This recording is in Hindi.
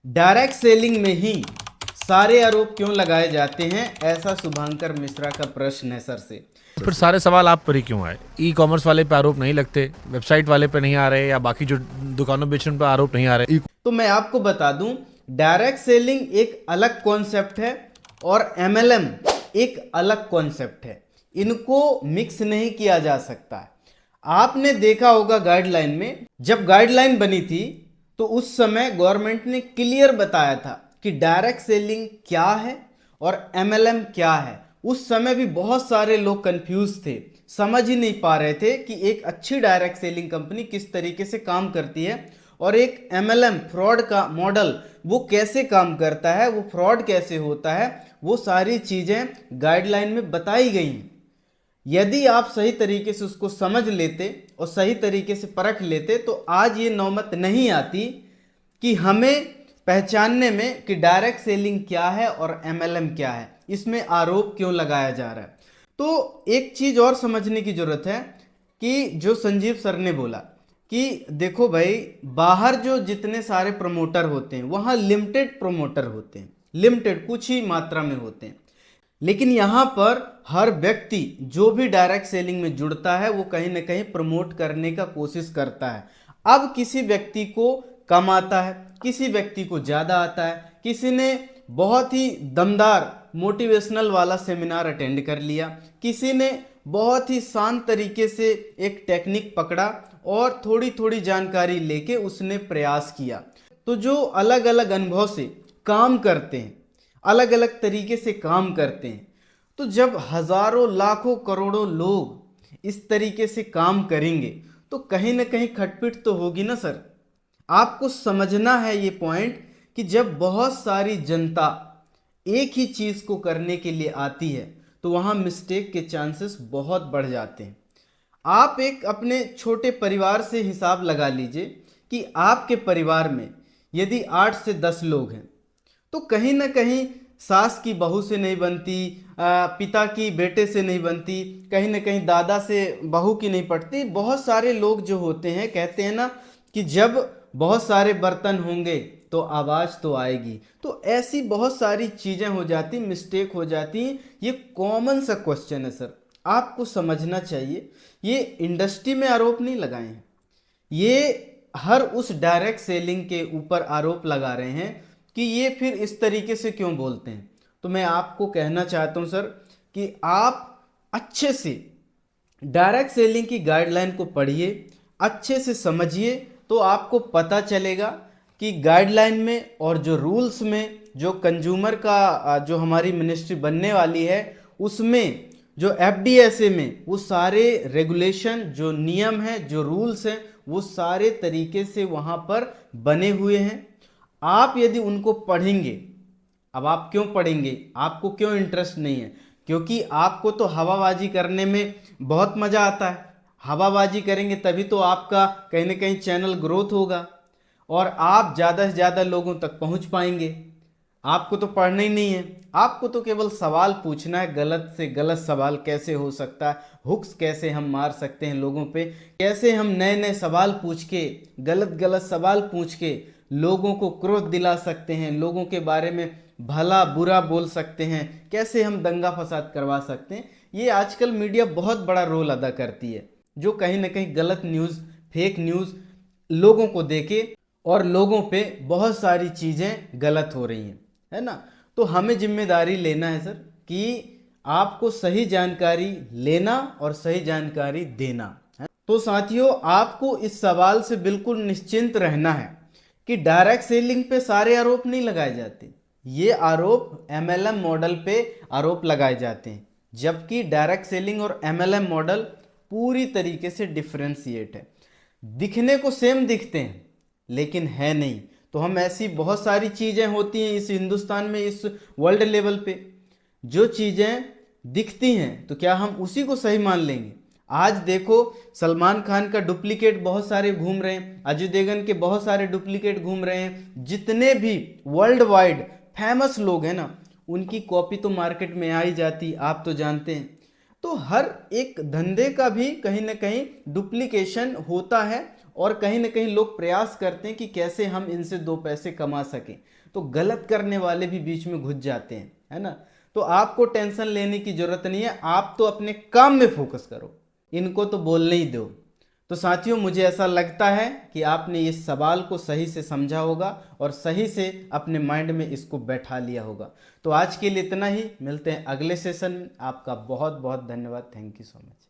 डायरेक्ट सेलिंग में ही सारे आरोप क्यों लगाए जाते हैं, ऐसा शुभांकर मिश्रा का प्रश्न है सर से। फिर सारे सवाल आप पर ही क्यों आए? ई कॉमर्स वाले पे आरोप नहीं लगते, वेबसाइट वाले पे नहीं आ रहे, या बाकी जो दुकानों बेचने पे आरोप नहीं आ रहे? तो मैं आपको बता दूं, डायरेक्ट सेलिंग एक अलग कॉन्सेप्ट है और एमएलएम एक अलग कॉन्सेप्ट है। इनको मिक्स नहीं किया जा सकता है। आपने देखा होगा गाइडलाइन में, जब गाइडलाइन बनी थी तो उस समय गवर्नमेंट ने क्लियर बताया था कि डायरेक्ट सेलिंग क्या है और एमएलएम क्या है। उस समय भी बहुत सारे लोग कंफ्यूज थे, समझ ही नहीं पा रहे थे कि एक अच्छी डायरेक्ट सेलिंग कंपनी किस तरीके से काम करती है और एक एमएलएम फ्रॉड का मॉडल वो कैसे काम करता है, वो फ्रॉड कैसे होता है, वो सारी चीजें गाइडलाइन में बताई गई हैं। यदि आप सही तरीके से उसको समझ लेते और सही तरीके से परख लेते तो आज ये नौबत नहीं आती कि हमें पहचानने में कि डायरेक्ट सेलिंग क्या है और एमएलएम क्या है, इसमें आरोप क्यों लगाया जा रहा है। तो एक चीज और समझने की जरूरत है कि जो संजीव सर ने बोला कि देखो भाई, बाहर जो जितने सारे प्रमोटर होते हैं वहां लिमिटेड प्रमोटर होते हैं, लिमिटेड कुछ ही मात्रा में होते हैं, लेकिन यहां पर हर व्यक्ति जो भी डायरेक्ट सेलिंग में जुड़ता है वो कहीं ना कहीं प्रमोट करने का कोशिश करता है। अब किसी व्यक्ति को कम आता है, किसी व्यक्ति को ज्यादा आता है, किसी ने बहुत ही दमदार मोटिवेशनल वाला सेमिनार अटेंड कर लिया, किसी ने बहुत ही शांत तरीके से एक टेक्निक पकड़ा और थोड़ी थोड़ी जानकारी लेके उसने प्रयास किया। तो जो अलग अलग अनुभव से काम करते हैं, अलग अलग तरीके से काम करते हैं, तो जब हजारों लाखों करोड़ों लोग इस तरीके से काम करेंगे तो कहीं ना कहीं खटपिट तो होगी ना सर। आपको समझना है ये पॉइंट कि जब बहुत सारी जनता एक ही चीज को करने के लिए आती है तो वहां मिस्टेक के चांसेस बहुत बढ़ जाते हैं। आप एक अपने छोटे परिवार से हिसाब लगा लीजिए कि आपके परिवार में यदि 8 से 10 लोग हैं तो कहीं ना कहीं सास की बहू से नहीं बनती, पिता की बेटे से नहीं बनती, कहीं ना कहीं दादा से बहू की नहीं पड़ती। बहुत सारे लोग जो होते हैं कहते हैं ना कि जब बहुत सारे बर्तन होंगे तो आवाज तो आएगी। तो ऐसी बहुत सारी चीजें हो जाती, मिस्टेक हो जाती। ये कॉमन सा क्वेश्चन है सर, आपको समझना चाहिए। ये इंडस्ट्री में आरोप नहीं लगाए हैं, ये हर उस डायरेक्ट सेलिंग के ऊपर आरोप लगा रहे हैं कि ये फिर इस तरीके से क्यों बोलते हैं। तो मैं आपको कहना चाहता हूं सर कि आप अच्छे से डायरेक्ट सेलिंग की गाइडलाइन को पढ़िए, अच्छे से समझिए, तो आपको पता चलेगा कि गाइडलाइन में और जो रूल्स में जो कंज्यूमर का जो हमारी मिनिस्ट्री बनने वाली है उसमें जो एफडीएसए में वो सारे रेगुलेशन, जो नियम है, जो रूल्स हैं, वो सारे तरीके से वहां पर बने हुए हैं। आप यदि उनको पढ़ेंगे, अब आप क्यों पढ़ेंगे, आपको क्यों इंटरेस्ट नहीं है? क्योंकि आपको तो हवाबाजी करने में बहुत मजा आता है। हवाबाजी करेंगे तभी तो आपका कहीं ना कहीं चैनल ग्रोथ होगा और आप ज़्यादा से ज़्यादा लोगों तक पहुंच पाएंगे। आपको तो पढ़ना ही नहीं है, आपको तो केवल सवाल पूछना है, गलत से गलत सवाल कैसे हो सकता है, हुक्स कैसे हम मार सकते हैं लोगों पे, कैसे हम नए नए सवाल पूछ के, गलत गलत सवाल पूछ के लोगों को क्रोध दिला सकते हैं, लोगों के बारे में भला बुरा बोल सकते हैं, कैसे हम दंगा फसाद करवा सकते हैं। ये आजकल मीडिया बहुत बड़ा रोल अदा करती है, जो कहीं ना कहीं गलत न्यूज़, फेक न्यूज़ लोगों को देके और लोगों पे बहुत सारी चीज़ें गलत हो रही हैं, है ना। तो हमें जिम्मेदारी लेना है सर कि आपको सही जानकारी लेना और सही जानकारी देना है। तो साथियों, आपको इस सवाल से बिल्कुल निश्चिंत रहना है कि डायरेक्ट सेलिंग पे सारे आरोप नहीं लगाए जाते। ये आरोप एमएलएम मॉडल पे आरोप लगाए जाते हैं, जबकि डायरेक्ट सेलिंग और एमएलएम मॉडल पूरी तरीके से डिफरेंशिएट है। दिखने को सेम दिखते हैं लेकिन है नहीं। तो हम ऐसी बहुत सारी चीजें होती हैं इस हिंदुस्तान में, इस वर्ल्ड लेवल पे जो चीजें दिखती हैं तो क्या हम उसी को सही मान लेंगे? आज देखो, सलमान खान का डुप्लीकेट बहुत सारे घूम रहे हैं, अजय देवगन के बहुत सारे डुप्लीकेट घूम रहे हैं। जितने भी वर्ल्ड वाइड फेमस लोग हैं ना, उनकी कॉपी तो मार्केट में आ ही जाती, आप तो जानते हैं। तो हर एक धंधे का भी कहीं ना कहीं डुप्लीकेशन होता है और कहीं ना कहीं लोग प्रयास करते हैं कि कैसे हम इनसे दो पैसे कमा सकें, तो गलत करने वाले भी बीच में घुस जाते हैं, है ना। तो आपको टेंशन लेने की जरूरत नहीं है, आप तो अपने काम में फोकस करो, इनको तो बोलने ही दो। तो साथियों, मुझे ऐसा लगता है कि आपने इस सवाल को सही से समझा होगा और सही से अपने माइंड में इसको बैठा लिया होगा। तो आज के लिए इतना ही, मिलते हैं अगले सेशन में। आपका बहुत बहुत धन्यवाद। Thank you so much.